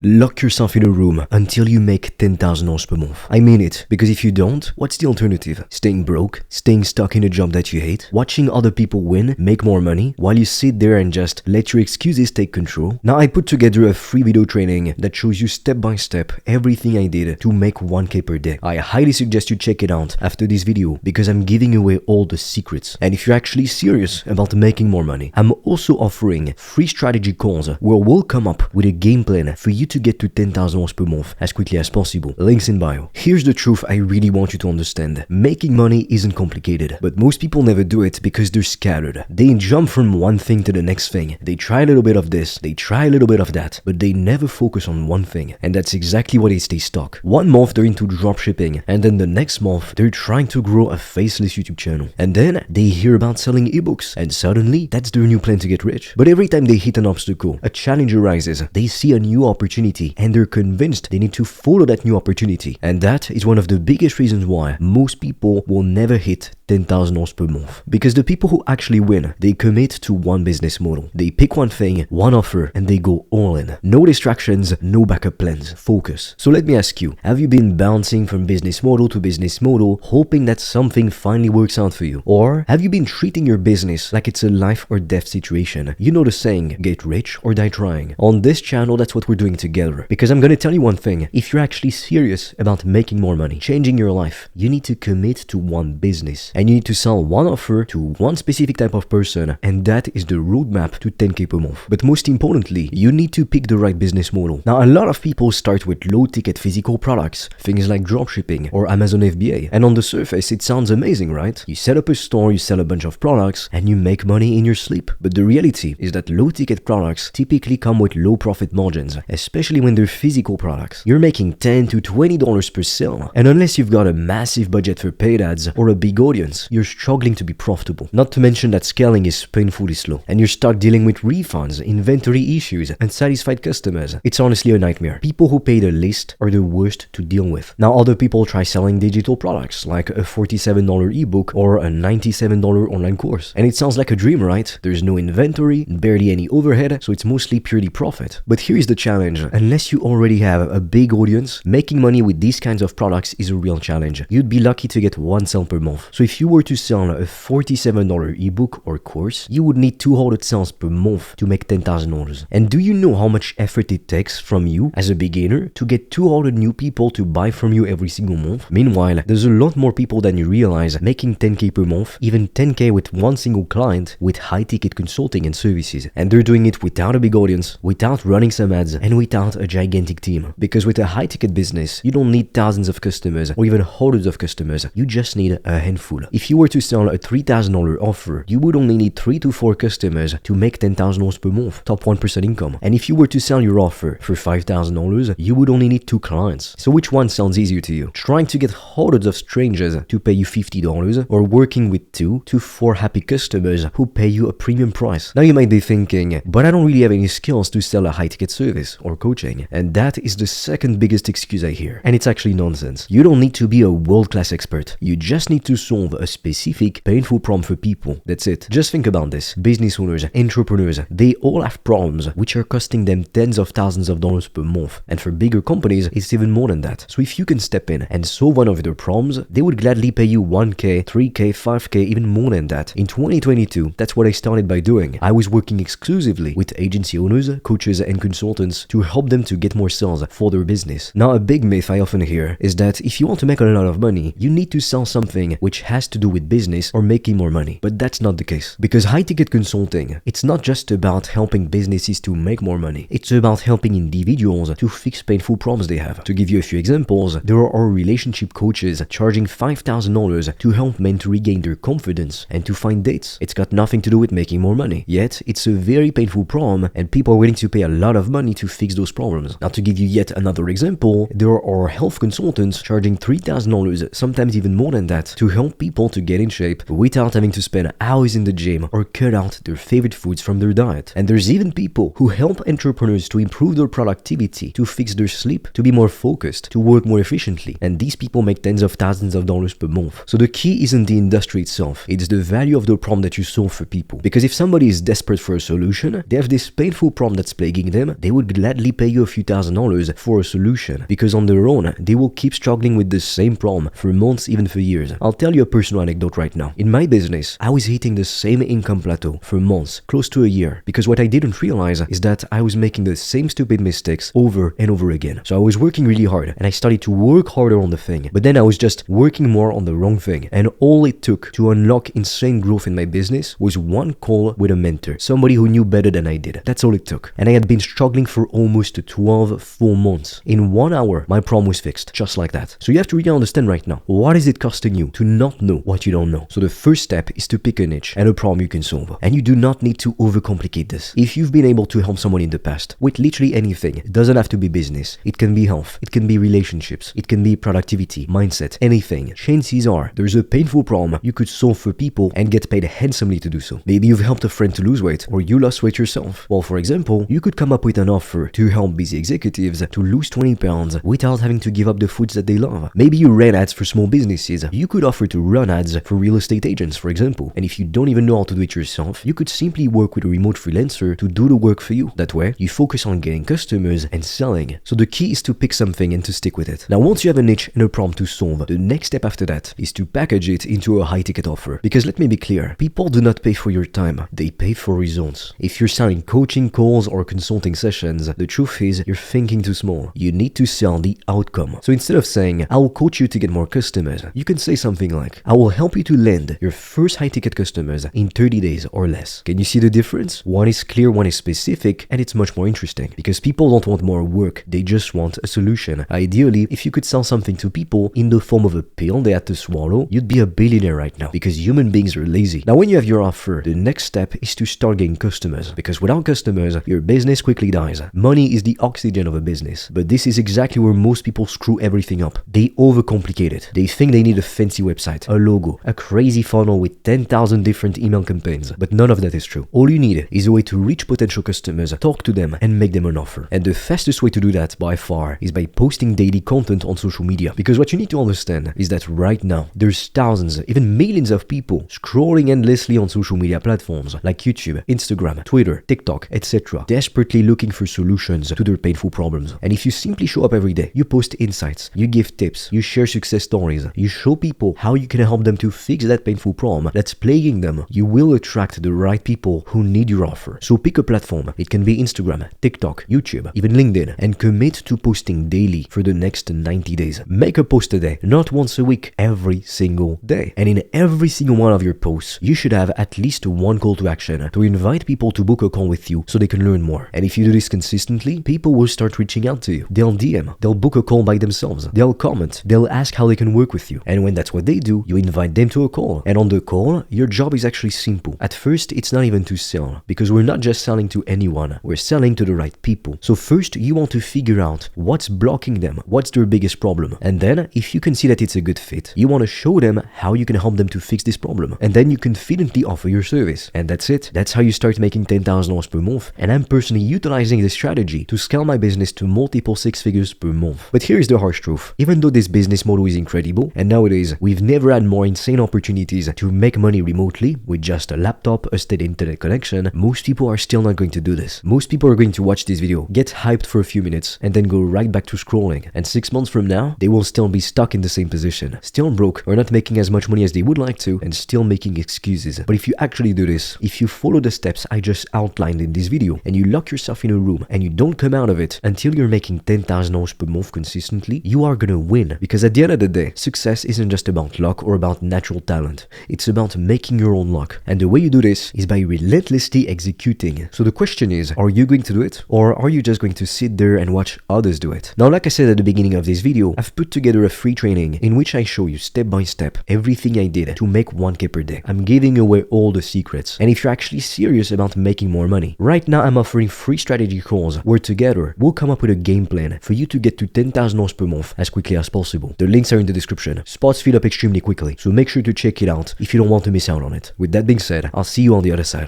Lock yourself in a room until you make $10,000 per month. I mean it, because if you don't, what's the alternative? Staying broke? Staying stuck in a job that you hate? Watching other people win, make more money, while you sit there and just let your excuses take control? Now I put together a free video training that shows you step by step everything I did to make 1K per day. I highly suggest you check it out after this video because I'm giving away all the secrets. And if you're actually serious about making more money, I'm also offering free strategy calls where we'll come up with a game plan for you to get to $10,000 per month as quickly as possible. Links in bio. Here's the truth I really want you to understand. Making money isn't complicated, but most people never do it because they're scattered. They jump from one thing to the next thing. They try a little bit of this, they try a little bit of that, but they never focus on one thing. And that's exactly why they stay stuck. One month they're into dropshipping, and then the next month they're trying to grow a faceless YouTube channel. And then they hear about selling ebooks, and suddenly that's their new plan to get rich. But every time they hit an obstacle, a challenge arises, they see a new opportunity and they're convinced they need to follow that new opportunity. And that is one of the biggest reasons why most people will never hit $10,000 per month. Because the people who actually win, they commit to one business model. They pick one thing, one offer, and they go all in. No distractions, no backup plans. Focus. So let me ask you, have you been bouncing from business model to business model, hoping that something finally works out for you? Or have you been treating your business like it's a life or death situation? You know the saying, get rich or die trying. On this channel, that's what we're doing together. Because I'm gonna tell you one thing, if you're actually serious about making more money, changing your life, you need to commit to one business. And you need to sell one offer to one specific type of person, and that is the roadmap to 10K per month. But most importantly, you need to pick the right business model. Now, a lot of people start with low-ticket physical products, things like dropshipping or Amazon FBA, and on the surface, it sounds amazing, right? You set up a store, you sell a bunch of products, and you make money in your sleep. But the reality is that low-ticket products typically come with low profit margins, especially when they're physical products. You're making $10 to $20 per sale, and unless you've got a massive budget for paid ads or a big audience, you're struggling to be profitable. Not to mention that scaling is painfully slow, and you're stuck dealing with refunds, inventory issues, unsatisfied customers. It's honestly a nightmare. People who pay the least are the worst to deal with. Now, other people try selling digital products like a $47 ebook or a $97 online course. And it sounds like a dream, right? There's no inventory, barely any overhead, so it's mostly purely profit. But here's the challenge. Unless you already have a big audience, making money with these kinds of products is a real challenge. You'd be lucky to get one sale per month. So if you were to sell a $47 ebook or course, you would need 200 sales per month to make $10,000. And do you know how much effort it takes from you as a beginner to get 200 new people to buy from you every single month? Meanwhile, there's a lot more people than you realize making 10K per month, even 10K with one single client with high-ticket consulting and services. And they're doing it without a big audience, without running some ads, and without a gigantic team. Because with a high-ticket business, you don't need thousands of customers or even hundreds of customers. You just need a handful. If you were to sell a $3,000 offer, you would only need 3 to 4 customers to make $10,000 per month, top 1% income. And if you were to sell your offer for $5,000, you would only need 2 clients. So which one sounds easier to you? Trying to get hundreds of strangers to pay you $50 or working with 2 to 4 happy customers who pay you a premium price? Now you might be thinking, but I don't really have any skills to sell a high-ticket service or coaching. And that is the second biggest excuse I hear. And it's actually nonsense. You don't need to be a world-class expert. You just need to solve a specific, painful problem for people. That's it. Just think about this. Business owners, entrepreneurs, they all have problems which are costing them tens of thousands of dollars per month. And for bigger companies, it's even more than that. So if you can step in and solve one of their problems, they would gladly pay you 1K, 3K, 5K, even more than that. In 2022, that's what I started by doing. I was working exclusively with agency owners, coaches, and consultants to help them to get more sales for their business. Now, a big myth I often hear is that if you want to make a lot of money, you need to sell something which has to do with business or making more money. But that's not the case. Because high-ticket consulting, it's not just about helping businesses to make more money. It's about helping individuals to fix painful problems they have. To give you a few examples, there are relationship coaches charging $5,000 to help men to regain their confidence and to find dates. It's got nothing to do with making more money. Yet, it's a very painful problem and people are willing to pay a lot of money to fix those problems. Now, to give you yet another example, there are health consultants charging $3,000, sometimes even more than that, to help people people to get in shape without having to spend hours in the gym or cut out their favorite foods from their diet. And there's even people who help entrepreneurs to improve their productivity, to fix their sleep, to be more focused, to work more efficiently. And these people make tens of thousands of dollars per month. So the key isn't the industry itself, it's the value of the problem that you solve for people. Because if somebody is desperate for a solution, they have this painful problem that's plaguing them, they would gladly pay you a few $1,000s for a solution. Because on their own, they will keep struggling with the same problem for months, even for years. I'll tell you a personal anecdote right now. In my business, I was hitting the same income plateau for months, close to a year. Because what I didn't realize is that I was making the same stupid mistakes over and over again. So I was working really hard and I started to work harder on the thing. But then I was just working more on the wrong thing. And all it took to unlock insane growth in my business was one call with a mentor, somebody who knew better than I did. That's all it took. And I had been struggling for almost 12 full months. In 1 hour, my problem was fixed, just like that. So you have to really understand right now, what is it costing you to not know what you don't know? So the first step is to pick a niche and a problem you can solve. And you do not need to overcomplicate this. If you've been able to help someone in the past with literally anything, it doesn't have to be business. It can be health, it can be relationships, it can be productivity, mindset, anything. Chances are there's a painful problem you could solve for people and get paid handsomely to do so. Maybe you've helped a friend to lose weight, or you lost weight yourself. Well, for example, you could come up with an offer to help busy executives to lose 20 pounds without having to give up the foods that they love. Maybe you ran ads for small businesses. You could offer to run ads for real estate agents, for example. And if you don't even know how to do it yourself, you could simply work with a remote freelancer to do the work for you. That way, you focus on getting customers and selling. So the key is to pick something and to stick with it. Now, once you have a niche and a problem to solve, the next step after that is to package it into a high-ticket offer. Because let me be clear, people do not pay for your time, they pay for results. If you're selling coaching calls or consulting sessions, the truth is you're thinking too small. You need to sell the outcome. So instead of saying, I will coach you to get more customers, you can say something like, I will help you to land your first high-ticket customers in 30 days or less. Can you see the difference? One is clear, one is specific, and it's much more interesting. Because people don't want more work, they just want a solution. Ideally, if you could sell something to people in the form of a pill they had to swallow, you'd be a billionaire right now. Because human beings are lazy. Now, when you have your offer, the next step is to start getting customers. Because without customers, your business quickly dies. Money is the oxygen of a business. But this is exactly where most people screw everything up. They overcomplicate it. They think they need a fancy website, a logo, a crazy funnel with 10,000 different email campaigns. But none of that is true. All you need is a way to reach potential customers, talk to them, and make them an offer. And the fastest way to do that by far is by posting daily content on social media. Because what you need to understand is that right now, there's thousands, even millions of people scrolling endlessly on social media platforms like YouTube, Instagram, Twitter, TikTok, etc., desperately looking for solutions to their painful problems. And if you simply show up every day, you post insights, you give tips, you share success stories, you show people how you can help them to fix that painful problem that's plaguing them, you will attract the right people who need your offer. So pick a platform. It can be Instagram, TikTok, YouTube, even LinkedIn, and commit to posting daily for the next 90 days. Make a post a day, not once a week, every single day. And in every single one of your posts, you should have at least one call to action to invite people to book a call with you so they can learn more. And if you do this consistently, people will start reaching out to you. They'll DM, they'll book a call by themselves, they'll comment, they'll ask how they can work with you. And when that's what they do, you invite them to a call. And on the call, your job is actually simple. At first, it's not even to sell, because we're not just selling to anyone, we're selling to the right people. So first, you want to figure out what's blocking them, what's their biggest problem. And then, if you can see that it's a good fit, you want to show them how you can help them to fix this problem. And then you confidently offer your service. And that's it. That's how you start making $10,000 per month. And I'm personally utilizing this strategy to scale my business to multiple six figures per month. But here's the harsh truth. Even though this business model is incredible, and nowadays we've never had more insane opportunities to make money remotely with just a laptop, a steady internet connection, most people are still not going to do this. Most people are going to watch this video, get hyped for a few minutes, and then go right back to scrolling. And 6 months from now, they will still be stuck in the same position, still broke, or not making as much money as they would like to, and still making excuses. But if you actually do this, if you follow the steps I just outlined in this video, and you lock yourself in a room, and you don't come out of it until you're making $10,000 per month consistently, you are gonna win. Because at the end of the day, success isn't just about luck or about natural talent. It's about making your own luck. And the way you do this is by relentlessly executing. So the question is, are you going to do it? Or are you just going to sit there and watch others do it? Now, like I said at the beginning of this video, I've put together a free training in which I show you step by step everything I did to make 1K per day. I'm giving away all the secrets. And if you're actually serious about making more money, right now I'm offering free strategy calls where together we'll come up with a game plan for you to get to $10,000 per month as quickly as possible. The links are in the description. Spots fill up extremely quickly quickly. So make sure to check it out if you don't want to miss out on it. With that being said, I'll see you on the other side.